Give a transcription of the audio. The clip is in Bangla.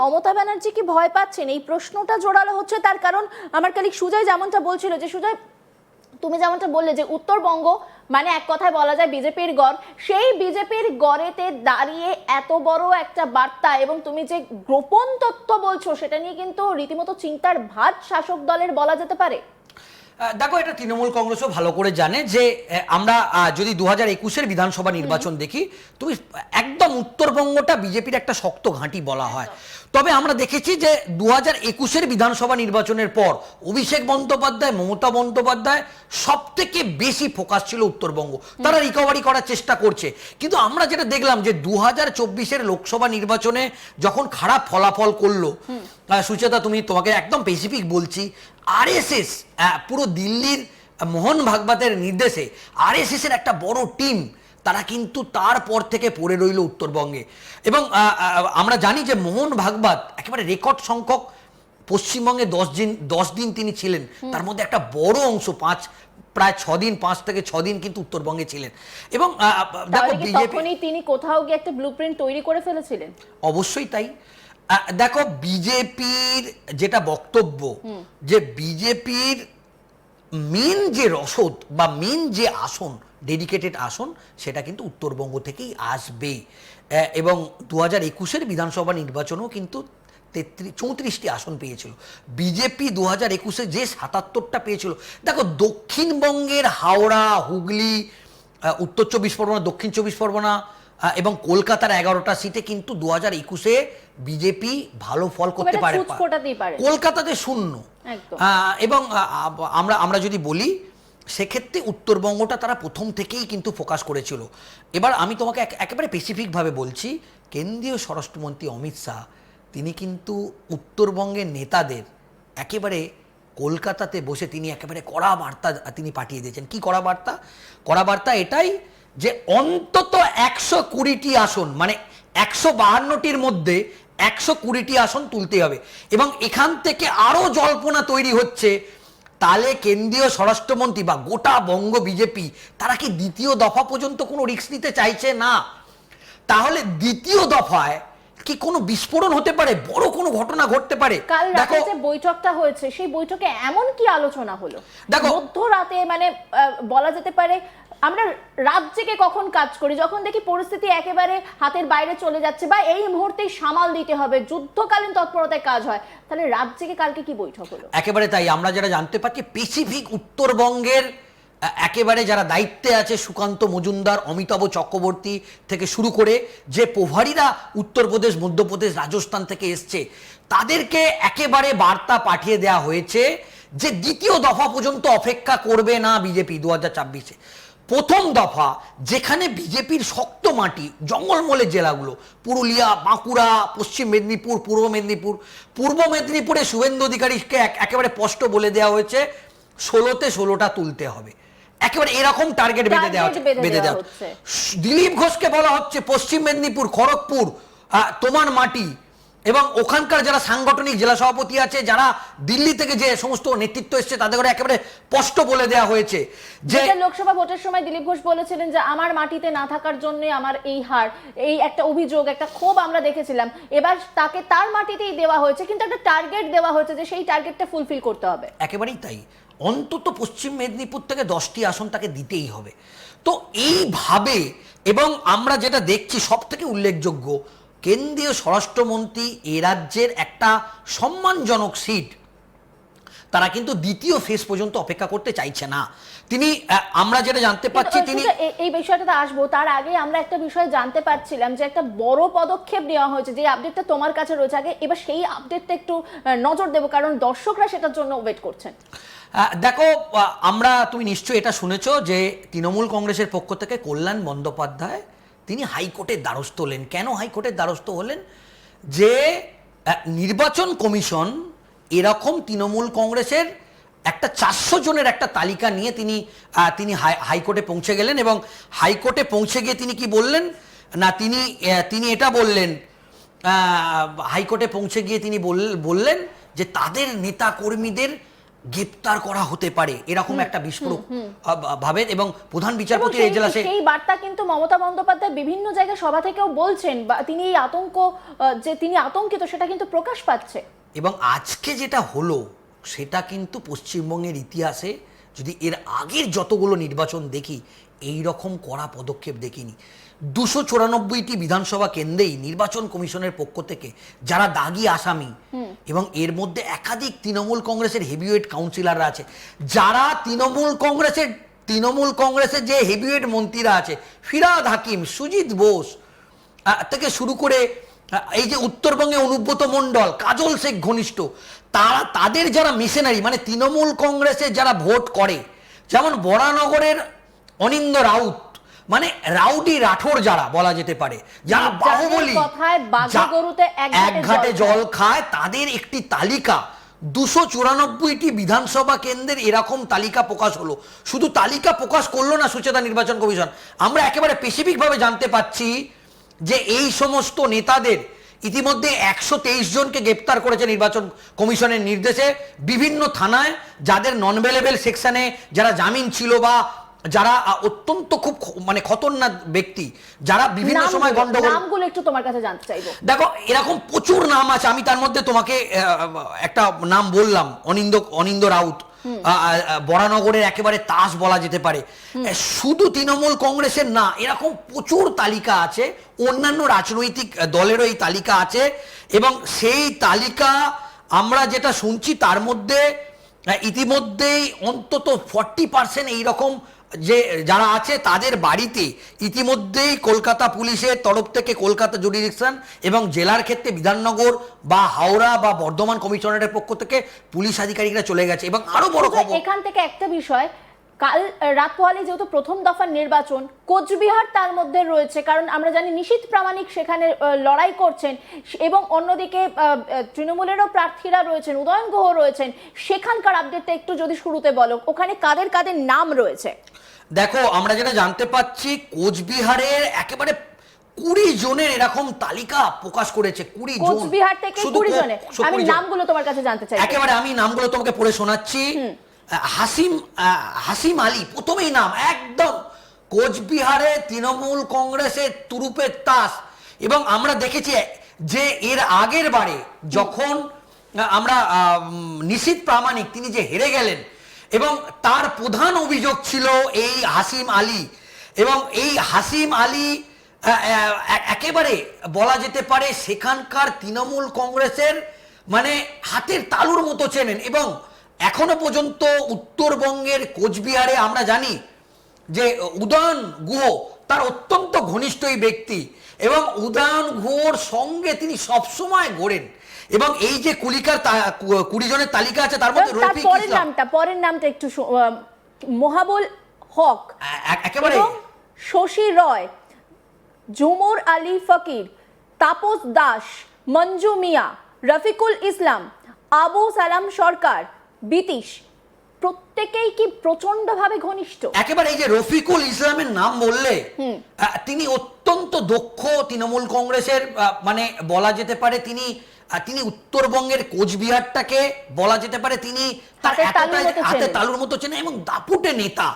মমতা ব্যানার্জি কি ভয় পাচ্ছেন? এই প্রশ্নটা জোরালো হচ্ছে, তার কারণ আমার কলিগ সুজয় যেমনটা বলছিল, যে সুজয় তুমি যেমনটা বললে যে উত্তরবঙ্গ মানে এক কথায় বলা যায় বিজেপির গড়, সেই বিজেপির গড়েতে দাঁড়িয়ে এত বড় একটা বার্তা এবং তুমি যে গোপন তথ্য বলছো সেটা নিয়ে কিন্তু রীতিমতো চিন্তার ভাঁজ শাসক দলের বলা যেতে পারে। দেখো, এটা তৃণমূল কংগ্রেসও ভালো করে জানে যে আমরা যদি 2021-এর বিধানসভা নির্বাচন দেখি, তুমি একদম উত্তরবঙ্গটা বিজেপির একটা শক্ত ঘাঁটি বলা হয়। তবে আমরা দেখেছি যে 2021-এর বিধানসভা নির্বাচনের পর অভিষেক বন্দ্যোপাধ্যায়, মমতা বন্দ্যোপাধ্যায় সব থেকে বেশি ফোকাস ছিল উত্তরবঙ্গ। তারা রিকভারি করার চেষ্টা করছে, কিন্তু আমরা যেটা দেখলাম যে 2024-এর লোকসভা নির্বাচনে যখন খারাপ ফলাফল করলো, সুচেতা তোমাকে একদম স্পেসিফিক বলছি, আরএসএস পুরো দিল্লির মোহন ভাগবতের নির্দেশে আরএসএস এর একটা বড় টিম তারা কিন্তু তারপর থেকে পড়ে রইল উত্তরবঙ্গে। এবং আমরা জানি যে মোহন ভাগবত একেবারে রেকর্ড সংখ্যক পশ্চিমবঙ্গে 10 দিন তিনি ছিলেন, তার মধ্যে একটা বড় অংশ প্রায় 6 দিন, 5 থেকে 6 দিন কিন্তু উত্তরবঙ্গে ছিলেন। এবং দেখো তখনই তিনি কোথাও গিয়ে একটা ব্লুপ্রিন্ট তৈরি করে ফেলেছিলেন। অবশ্যই তাই। দেখো, বিজেপির যেটা বক্তব্য যে বিজেপির মেন যে রসদ বা মেন যে আসন, ডেডিকেটেড আসন, সেটা কিন্তু উত্তরবঙ্গ থেকেই আসবে। এবং 2021-এর বিধানসভা নির্বাচনেও কিন্তু 34টি আসন পেয়েছিল বিজেপি। 2021-এ যে 77টা পেয়েছিল, দেখো দক্ষিণবঙ্গের হাওড়া, হুগলি, উত্তর 24 পরগনা, দক্ষিণ 24 পরগনা এবং কলকাতার 11টা সিটে কিন্তু 2021-এ বিজেপি ভালো ফল করতে পারে। কলকাতাতে 0। এবং আমরা যদি বলি সেক্ষেত্রে উত্তরবঙ্গটা তারা প্রথম থেকেই কিন্তু ফোকাস করেছিল। এবার আমি তোমাকে একেবারে স্পেসিফিকভাবে বলছি, কেন্দ্রীয় স্বরাষ্ট্রমন্ত্রী অমিত শাহ তিনি কিন্তু উত্তরবঙ্গের নেতাদের একেবারে কলকাতাতে বসে তিনি একেবারে কড়া বার্তা তিনি পাঠিয়ে দিয়েছেন। কি কড়া বার্তা? কড়া বার্তা এটাই যে অন্তত 120টি আসন, মানে 152টির মধ্যে 120টি আসন তুলতে হবে। এবং এখান থেকে আরো জল্পনা তৈরি হচ্ছে, তাহলে কেন্দ্রীয় স্বরাষ্ট্রমন্ত্রী বা গোটা বঙ্গ বিজেপি তারা কি দ্বিতীয় দফা পর্যন্ত কোনো রিস্ক নিতে চাইছে না? তাহলে দ্বিতীয় দফায় কি কোনো বিস্ফোরণ হতে পারে, বড় কোনো ঘটনা ঘটতে পারে। কাল রাতে যে বৈঠকটা হয়েছে, সেই বৈঠকে এমন কি আলোচনা হলো? দেখো মধ্যরাতে, মানে বলা যেতে পারে আমরা রাজ্যকে কখন কাজ করি, যখন দেখি পরিস্থিতি একেবারে হাতের বাইরে চলে যাচ্ছে বা এই মুহূর্তেই সামাল দিতে হবে, যুদ্ধকালীন তৎপরতায় কাজ হয়, তাহলে রাজ্যকে কালকে কি বৈঠক হলো? একেবারে তাই। আমরা যারা জানতে পারছি স্পেসিফিক উত্তরবঙ্গের একেবারে যারা দায়িত্বে আছে, সুকান্ত মজুমদার, অমিতাভ চক্রবর্তী থেকে শুরু করে যে প্রভারীরা উত্তরপ্রদেশ, মধ্যপ্রদেশ, রাজস্থান থেকে এসছে, তাদেরকে একেবারে বার্তা পাঠিয়ে দেওয়া হয়েছে যে দ্বিতীয় দফা পর্যন্ত অপেক্ষা করবে না বিজেপি 2024-এ। প্রথম দফা, যেখানে বিজেপির শক্ত মাটি, জঙ্গলমহলের জেলাগুলো পুরুলিয়া, বাঁকুড়া, পশ্চিম মেদিনীপুর, পূর্ব মেদিনীপুরে শুভেন্দু অধিকারীকে একেবারে স্পষ্ট বলে দেওয়া হয়েছে 16তে 16টা তুলতে হবে। একেবারে এরকম টার্গেট বেঁধে দেওয়া হচ্ছে। দিলীপ ঘোষকে বলা হচ্ছে পশ্চিম মেদিনীপুর, খড়গপুর তোমার মাটি, এবং ওখানকার যারা সাংগঠনিক জেলা সভাপতি আছে, যারা দিল্লি থেকে যে সমস্ত নেতৃত্ব এসছে, তাদের একেবারে স্পষ্ট বলে দেওয়া হয়েছে যে লোকসভা ভোটের সময় দিলীপ ঘোষ বলেছিলেন যে আমার মাটিতে না থাকার জন্য আমার এই হার, এই একটা অভিযোগ, একটা ক্ষোভ আমরা দেখেছিলাম। এবার তাকে তার মাটিতেই দেওয়া হয়েছে, কিন্তু একটা টার্গেট দেওয়া হয়েছে যে সেই টার্গেটটা ফুলফিল করতে হবে। একেবারেই তাই। অন্তত পশ্চিম মেদিনীপুর থেকে 10টি আসন তাকে দিতেই হবে। তো এইভাবে, এবং আমরা যেটা দেখছি সব থেকে উল্লেখযোগ্য, কেন্দ্রীয় স্বরাষ্ট্রমন্ত্রী এ রাজ্যের একটা সম্মানজনক সিট তারা কিন্তু দ্বিতীয় ফেজ পর্যন্ত অপেক্ষা করতে চাইছে না। তিনি, আমরা যেটা জানতে পারছি, তিনি এই বিষয়টাতে আসবো, তার আগে আমরা একটা বিষয় জানতে পারছিলাম যে একটা বড় পদক্ষেপ নেওয়া হয়েছে, যে আপডেটটা তোমার কাছে রয়েছে আগে, এবার সেই আপডেটটা একটু নজর দেবো, কারণ দর্শকরা সেটার জন্য ওয়েট করছেন। দেখো, তুমি নিশ্চয়ই এটা শুনেছো যে তৃণমূল কংগ্রেসের পক্ষ থেকে কল্যাণ বন্দ্যোপাধ্যায় তিনি হাইকোর্টের দ্বারস্থ হলেন। কেন হাইকোর্টের দ্বারস্থ হলেন? যে নির্বাচন কমিশন এরকম তৃণমূল কংগ্রেসের একটা 400 জনের একটা তালিকা নিয়ে তিনি হাইকোর্টে পৌঁছে গেলেন। এবং হাইকোর্টে পৌঁছে গিয়ে তিনি কি বললেন না, তিনি এটা বললেন, হাইকোর্টে পৌঁছে গিয়ে তিনি বললেন যে তাদের নেতা কর্মীদের গ্রেপ্তার করা হতে পারে এরকম একটা বিস্ফোরক ভাবেন, এবং প্রধান এবং বিচারপতির এজলাসে সেই বার্তা কিন্তু মমতা বন্দ্যোপাধ্যায় বিভিন্ন জায়গায় সভা থেকেও বলছেন, বা তিনি এই আতঙ্ক, যে তিনি আতঙ্কিত, সেটা কিন্তু প্রকাশ পাচ্ছে। এবং আজকে যেটা হলো সেটা কিন্তু পশ্চিমবঙ্গের ইতিহাসে যদি এর আগের যতগুলো নির্বাচন দেখি এই রকম কড়া পদক্ষেপ দেখিনি। 294টি বিধানসভা কেন্দ্রেই নির্বাচন কমিশনের পক্ষ থেকে যারা দাগি আসামি, এবং এর মধ্যে একাধিক তৃণমূল কংগ্রেসের হেভিওয়েট কাউন্সিলররা আছে, যারা তৃণমূল কংগ্রেসের যে হেভিওয়েট মন্ত্রীরা আছে, ফিরহাদ হাকিম, সুজিত বোস থেকে শুরু করে এই যে উত্তরবঙ্গে অনুব্রত মণ্ডল, কাজল শেখ ঘনিষ্ঠ, তাদের যারা মিশনারি, মানে তৃণমূল কংগ্রেসে যারা ভোট করে, যেমন বরানগরের অনিন্দ রাউত, মানে রাউডি রাঠোর যারা বলা যেতে পারে, যারা বাহুবলী, এক ঘাটে জল খায়, তাদের একটি তালিকা 294টি বিধানসভা কেন্দ্রের এরকম তালিকা প্রকাশ হলো। শুধু তালিকা প্রকাশ করলো না সুচেতা নির্বাচন কমিশন, আমরা একেবারে স্পেসিফিক ভাবে জানতে পাচ্ছি যে এই সমস্ত নেতাদের ইতিমধ্যে 123 জনকে গ্রেপ্তার করেছে নির্বাচন কমিশনের নির্দেশে, বিভিন্ন থানায় যাদের নন অ্যাভেলেবল সেকশনে যারা জামিন ছিল বা যারা অত্যন্ত খুব মানে খতরনাক ব্যক্তি, যারা বিভিন্ন সময় গন্ডগোল, নামগুলো একটু তোমার কাছে জানতে চাইবো। দেখো এরকম প্রচুর নাম আছে, আমি তার মধ্যে তোমাকে একটা নাম বললাম, অনিন্দ রাউত, বরানগরের একেবারে তাস বলা যেতে পারে। শুধু তৃণমূল কংগ্রেসের না, এরকম প্রচুর তালিকা আছে, অন্যান্য রাজনৈতিক দলেরও এই তালিকা আছে, এবং সেই তালিকা আমরা যেটা শুনছি তার মধ্যে ইতিমধ্যেই অন্তত 40% এইরকম যে যারা আছে তাদের বাড়িতে ইতিমধ্যেই কলকাতা পুলিশের তরফ থেকে কলকাতা জুডিশিয়াল এবং জেলার ক্ষেত্রে বিধাননগর বা হাওড়া বা বর্ধমান কমিশনারের পক্ষ থেকে পুলিশ আধিকারিকরা চলে গেছে। এবং আরো বড় খবর, এখান থেকে একটা বিষয়, কাল রাত পোহালে যেহেতু প্রথম দফার নির্বাচন, কোচবিহার তার মধ্যে রয়েছে, কারণ আমরা জানি নিশীথ প্রামাণিক সেখানে লড়াই করছেন, এবং অন্যদিকে তৃণমূলেরও প্রার্থীরা রয়েছেন, উদয়ন গুহ রয়েছেন, সেখানকার আপডেটটা একটু যদি শুরুতে বলো, ওখানে কাদের কাদের নাম রয়েছে। দেখো আমরা যেটা জানতে পাচ্ছি, কোচবিহারের একেবারে 20 জনের এরকম তালিকা প্রকাশ করেছে, 20 জন, কোচবিহার থেকে 20 জনের। আমি নামগুলো তোমার কাছে জানতে চাই, একেবারে আমি নামগুলো তোমাকে পড়ে শোনাচ্ছি। হাসিম আলী প্রথমেই নাম, একদম কোচবিহারে তৃণমূল কংগ্রেসের তুরুপের তাস। এবং আমরা দেখেছি যে এর আগের বারে যখন আমরা নিশীথ প্রামাণিক তিনি যে হেরে গেলেন, এবং তার প্রধান অভিযোগ ছিল এই হাসিম আলী, এবং এই হাসিম আলী একেবারে বলা যেতে পারে সেখানকার তৃণমূল কংগ্রেসের মানে হাতের তালুর মতো চেনেন। এবং এখনো পর্যন্ত উত্তরবঙ্গের কোচবিহারে আমরা জানি যে উদয়ন গুহ তার অত্যন্ত ঘনিষ্ঠ এই ব্যক্তি, এবং উদয়ন গুহর সঙ্গে তিনি সবসময় ঘোরেন। এবং এই যে কুলিকার 20 জনের তালিকা আছে তার মধ্যে রফিক ইসলাম, পরের নামটা একটু মহাবুল হক, একেবারে শশী রয়, ঝুমুর আলী ফকির, তাপস দাস, মঞ্জু মিয়া, রফিকুল ইসলাম, আবু সালাম সরকার, বিতিশ, প্রত্যেকেই কি প্রচন্ডভাবে ঘনিষ্ঠ। একেবারে এই যে রফিকুল ইসলামের নাম বললে, তিনি অত্যন্ত দক্ষ তৃণমূল কংগ্রেসের, মানে বলা যেতে পারে তিনি উত্তরবঙ্গের কোচবিহারটাকে বলা যেতে পারে তিনি তার হাতে তালুর মতো চেনে, এবং দাপুটে নেতা।